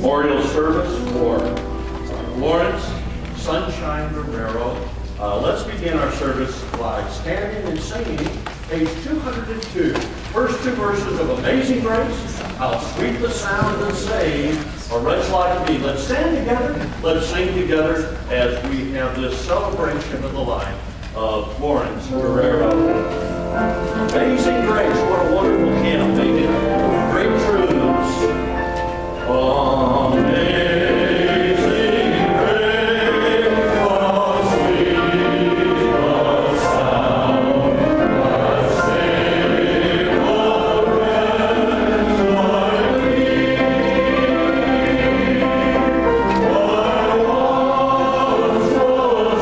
memorial service for Florence Sunshine Guerrero. Let's begin our service by standing and singing page 202. First two verses of Amazing Grace. How sweet the sound that saved a wretch like me. Let's stand together. Let's sing together as we have this celebration of the life of Florence Guerrero. Amazing Grace, what a wonderful hymn. They did great truths. Amazing grace, how sweet the sound that saved a wretch like me. I once was lost,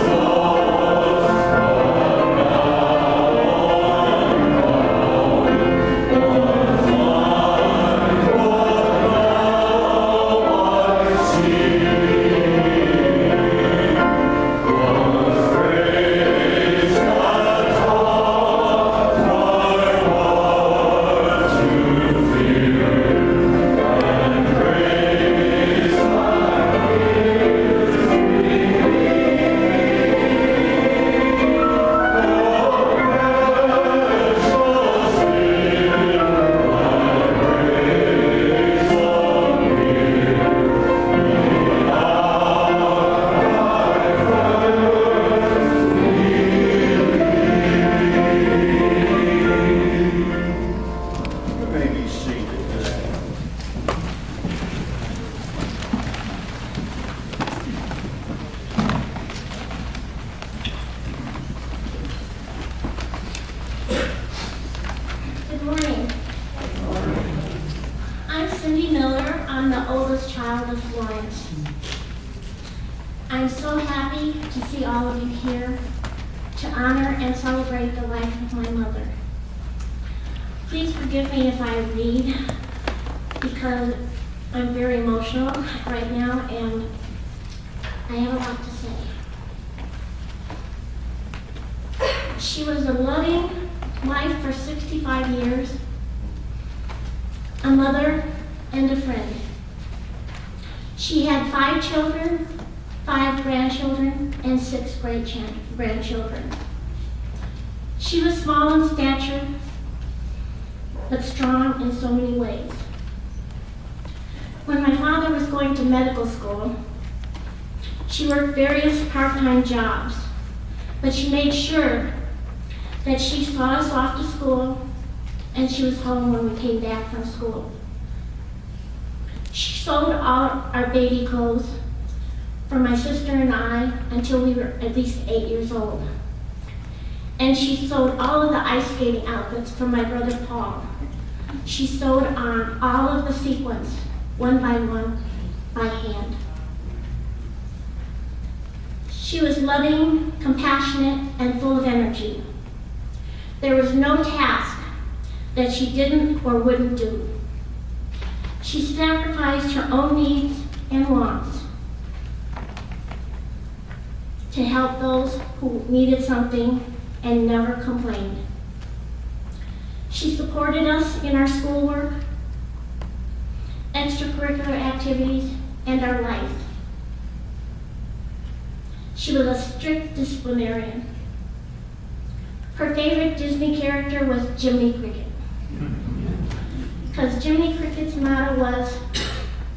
Good morning. I'm Cyndee Miller. I'm the oldest child of Florence. I'm so happy to see all of you here to honor and celebrate the life of my mother. Please forgive me if I read because I'm very emotional right now and I have a lot to say. She was a loving wife for 65 years, a mother and a friend. She had 5 children, 5 grandchildren, and 6 great-grandchildren. She was small in stature, but strong in so many ways. When my father was going to medical school, she worked various part-time jobs, but she made sure that she saw us off to school and she was home when we came back from school. She sewed all our baby clothes for my sister and I until we were at least 8 years old. And she sewed all of the ice skating outfits for my brother Paul. She sewed on all of the sequins, one by hand. She was loving, compassionate, and full of energy. There was no task that she didn't or wouldn't do. She sacrificed her own needs and wants to help those who needed something and never complained. She supported us in our schoolwork, extracurricular activities, and our life. She was a strict disciplinarian. Her favorite Disney character was Jiminy Cricket. Because Jiminy Cricket's motto was,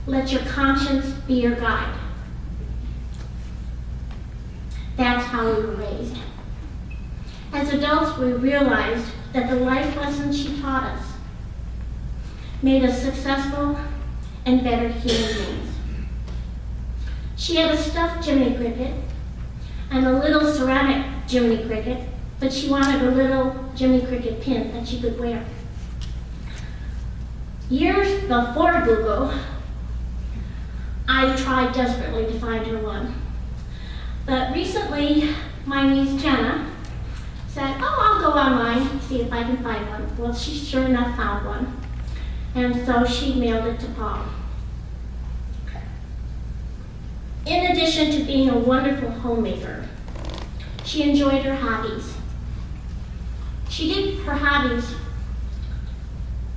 "Let your conscience be your guide." That's how we were raised. As adults, we realized that the life lessons she taught us made us successful and better human beings. She had a stuffed Jiminy Cricket and a little ceramic Jiminy Cricket, but she wanted a little Jiminy Cricket pin that she could wear. Years before Google, I tried desperately to find her one. But recently, my niece Jenna said, I'll go online and see if I can find one. Well, she sure enough found one. And so she mailed it to Paul. In addition to being a wonderful homemaker, she enjoyed her hobbies. She did her hobbies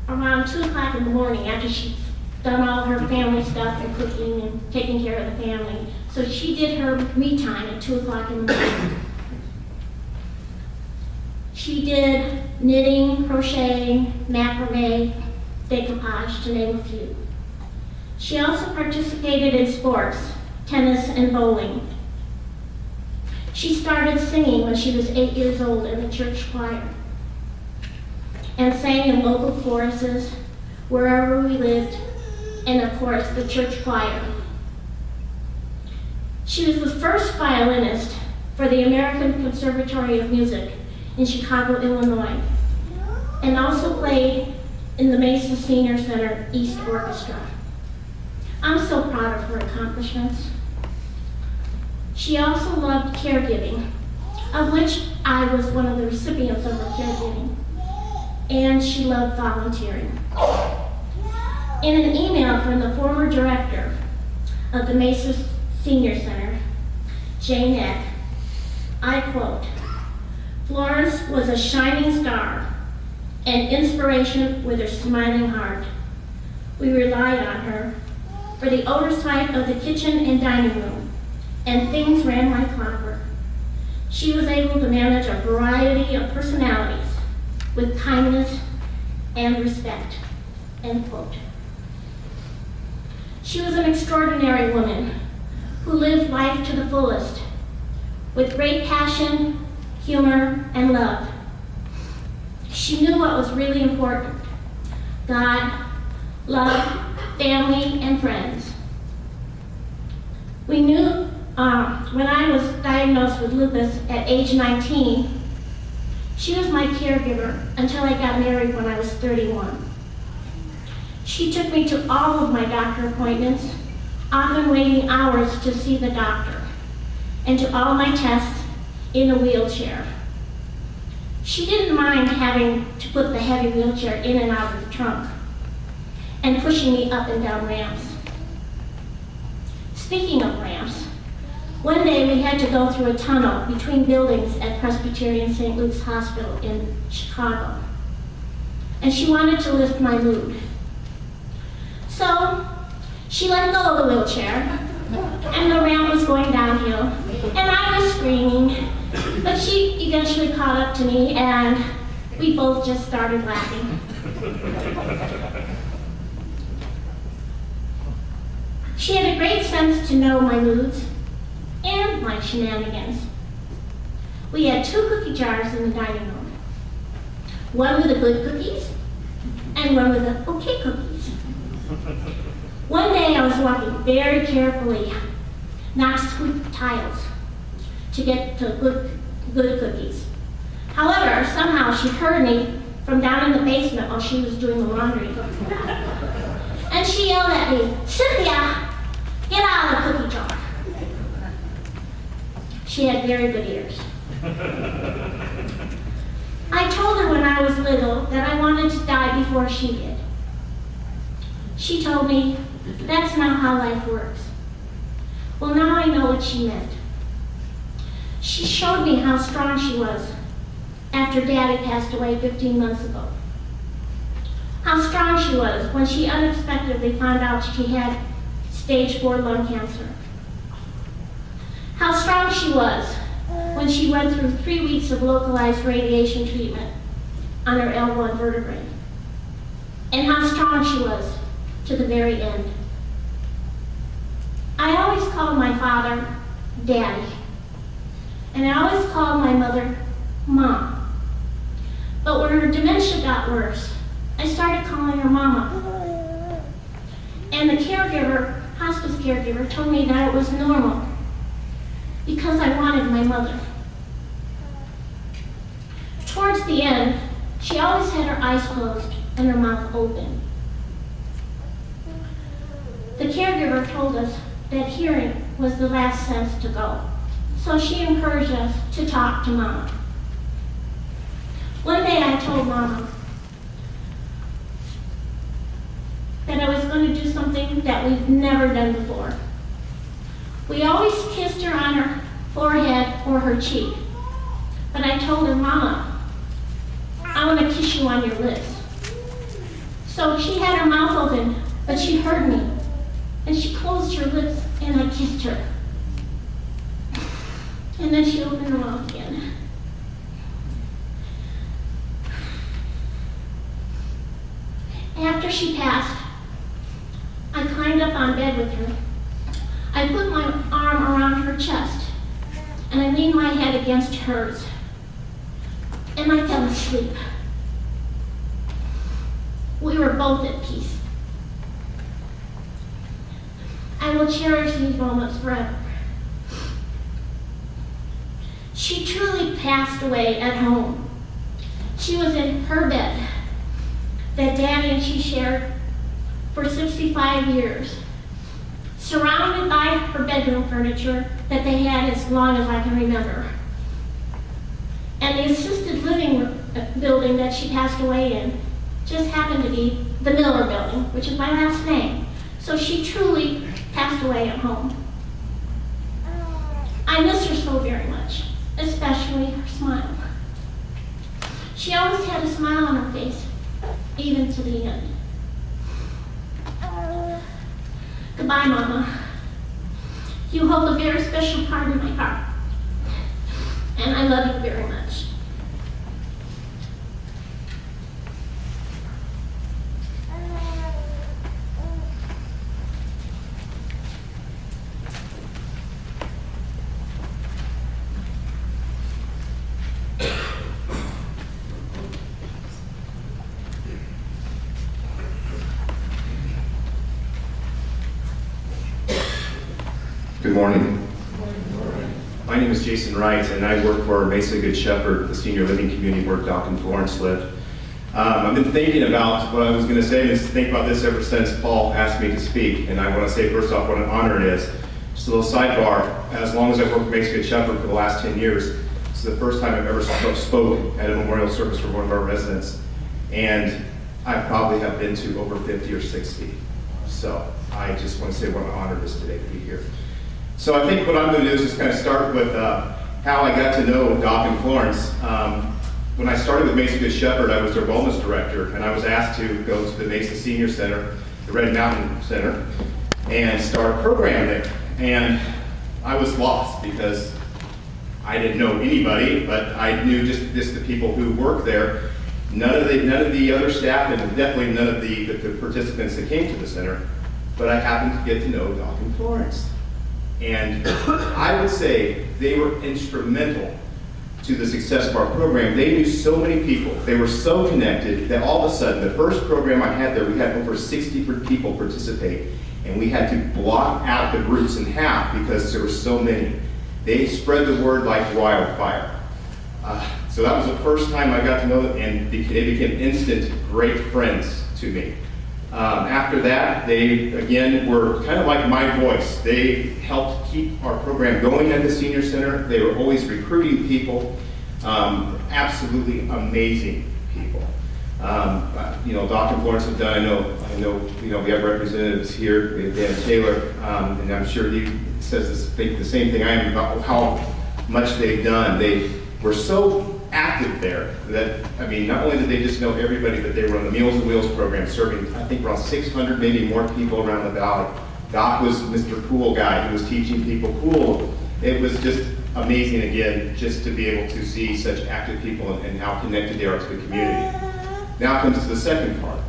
around 2 o'clock in the morning after she done all her family stuff and cooking and taking care of the family. So she did her me time at 2 o'clock in the morning. She did knitting, crocheting, macrame, decoupage, to name a few. She also participated in sports, tennis and bowling. She started singing when she was 8 years old in the church choir and sang in local choruses wherever we lived, and of course the church choir. She was the first violinist for the American Conservatory of Music in Chicago, Illinois, and also played in the Mesa Senior Center East Orchestra. I'm so proud of her accomplishments. She also loved caregiving, of which I was one of the recipients of her caregiving, and she loved volunteering. In an email from the former director of the Mesa Senior Center, Jane Eck, I quote, "Florence was a shining star, an inspiration with her smiling heart. We relied on her for the oversight of the kitchen and dining room, and things ran like clockwork. She was able to manage a variety of personalities with kindness and respect," end quote. She was an extraordinary woman who lived life to the fullest with great passion, humor, and love. She knew what was really important: God, love, family, and friends. We knew when I was diagnosed with lupus at age 19, she was my caregiver until I got married when I was 31. She took me to all of my doctor appointments, often waiting hours to see the doctor, and to all my tests in a wheelchair. She didn't mind having to put the heavy wheelchair in and out of the trunk, and pushing me up and down ramps. Speaking of ramps, one day we had to go through a tunnel between buildings at Presbyterian St. Luke's Hospital in Chicago, and she wanted to lift my mood. So she let go of the wheelchair, and the ramp was going downhill, and I was screaming, but she eventually caught up to me, and we both just started laughing. She had a great sense to know my moods and my shenanigans. We had 2 cookie jars in the dining room, one with the good cookies and one with the okay cookies. One day I was walking very carefully, not to squeak the tiles, to get to good cookies. However, somehow she heard me from down in the basement while she was doing the laundry. And she yelled at me, "Cynthia, get out of the cookie jar." She had very good ears. I told her when I was little that I wanted to die before she did. She told me, "That's not how life works." Well, now I know what she meant. She showed me how strong she was after Daddy passed away 15 months ago. How strong she was when she unexpectedly found out she had stage 4 lung cancer. How strong she was when she went through 3 weeks of localized radiation treatment on her elbow and vertebrae. And how strong she was to the very end. I always called my father Daddy, and I always called my mother Mom. But when her dementia got worse, I started calling her Mama. And the caregiver, hospice caregiver, told me that it was normal because I wanted my mother. Towards the end, she always had her eyes closed and her mouth open. The caregiver told us that hearing was the last sense to go, so she encouraged us to talk to Mama. One day I told Mama that I was going to do something that we've never done before. We always kissed her on her forehead or her cheek, but I told her, "Mama, I want to kiss you on your lips." So she had her mouth open but she heard me, and she closed her lips, and I kissed her. And then she opened her mouth again. After she passed, I climbed up on bed with her. I put my arm around her chest, and I leaned my head against hers, and I fell asleep. We were both at peace. I will cherish these moments forever. She truly passed away at home. She was in her bed that Daddy and she shared for 65 years, surrounded by her bedroom furniture that they had as long as I can remember. And the assisted living building that she passed away in just happened to be the Miller Building, which is my last name. So she truly passed away at home. I miss her so very much, especially her smile. She always had a smile on her face, even to the end. Goodbye, Mama. You hold a very special part in my heart, and I love you very much. Good morning. My name is Jason Wright, and I work for Mesa Good Shepherd, the senior living community where Doc and Florence live. I've been thinking about what I was going to say, and think about this ever since Paul asked me to speak. And I want to say first off what an honor it is. Just a little sidebar, as long as I've worked for Mesa Good Shepherd for the last 10 years, this is the first time I've ever spoke at a memorial service for one of our residents. And I probably have been to over 50 or 60. So I just want to say what an honor it is today to be here. So I think what I'm going to do is just kind of start with how I got to know Doc and Florence. When I started with Mesa Good Shepherd, I was their wellness director, and I was asked to go to the Mesa Senior Center, the Red Mountain Center, and start a program there. And I was lost because I didn't know anybody, but I knew just the people who worked there. None of the other staff, and definitely none of the participants that came to the center. But I happened to get to know Doc and Florence. And I would say they were instrumental to the success of our program. They knew so many people. They were so connected that all of a sudden, the first program I had there, we had over 60 people participate. And we had to block out the groups in half because there were so many. They spread the word like wildfire. So that was the first time I got to know them, and they became instant great friends to me. After that, they, again, were kind of like my voice. They helped keep our program going at the senior center. They were always recruiting people, absolutely amazing people. Doc and Florence have done, I know, we have representatives here, we have Dan Taylor, and I'm sure he says the same thing I am about how much they've done. They were so active there that, not only did they just know everybody, but they were on the Meals on Wheels program, serving, I think, around 600, maybe more people around the valley. Doc was Mr. Pool guy. He was teaching people pool. It was just amazing, again, just to be able to see such active people and how connected they are to the community. Now comes to the second part.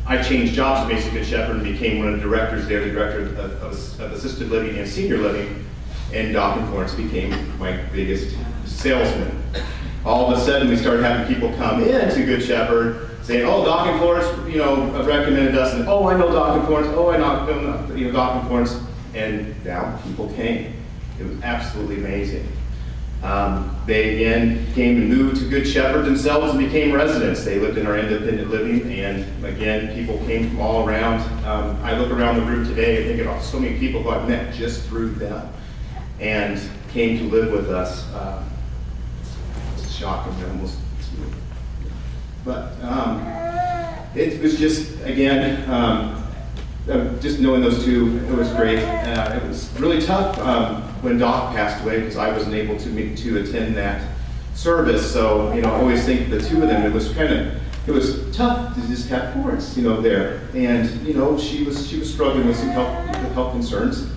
I changed jobs at Mesa Good Shepherd and became one of the directors there, the director of assisted living and senior living, and Doc and Florence became my biggest salesman. All of a sudden, we started having people come in to Good Shepherd saying, "Oh, Doc and Florence, recommended us," and "Oh, I know Doc and Florence. Oh, I know, Doc and Florence." And now people came. It was absolutely amazing. They again came and moved to Good Shepherd themselves and became residents. They lived in our independent living, and again, people came from all around. I look around the room today and think about so many people who I've met just through them and came to live with us. It's shocking, almost. But it was just, again, just knowing those two, it was great. It was really tough when Doc passed away because I wasn't able to attend that service. So, I always think the two of them, it was kind of it was tough to just have Florence, there. And, she was struggling with some health concerns.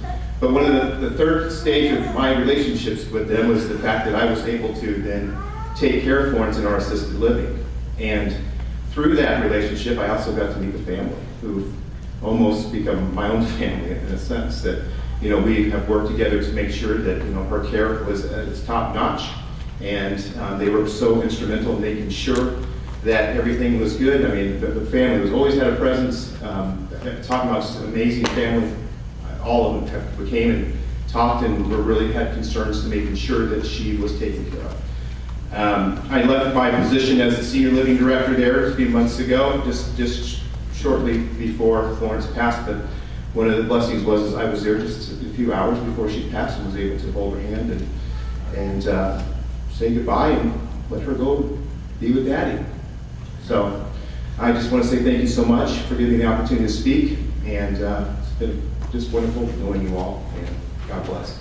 But one of the third stage of my relationships with them was the fact that I was able to then take care of Florence in our assisted living. And through that relationship, I also got to meet the family, who've almost become my own family in a sense that, we have worked together to make sure that, her care was at its top notch. And they were so instrumental in making sure that everything was good. I mean, the family was always had a presence. Talking about just an amazing family. All of them came and talked and really had concerns to making sure that she was taken care of. I left my position as the senior living director there a few months ago, just shortly before Florence passed. But one of the blessings was I was there just a few hours before she passed and was able to hold her hand and say goodbye and let her go be with Daddy. So I just want to say thank you so much for giving me the opportunity to speak, and it's been just wonderful knowing you all, and God bless.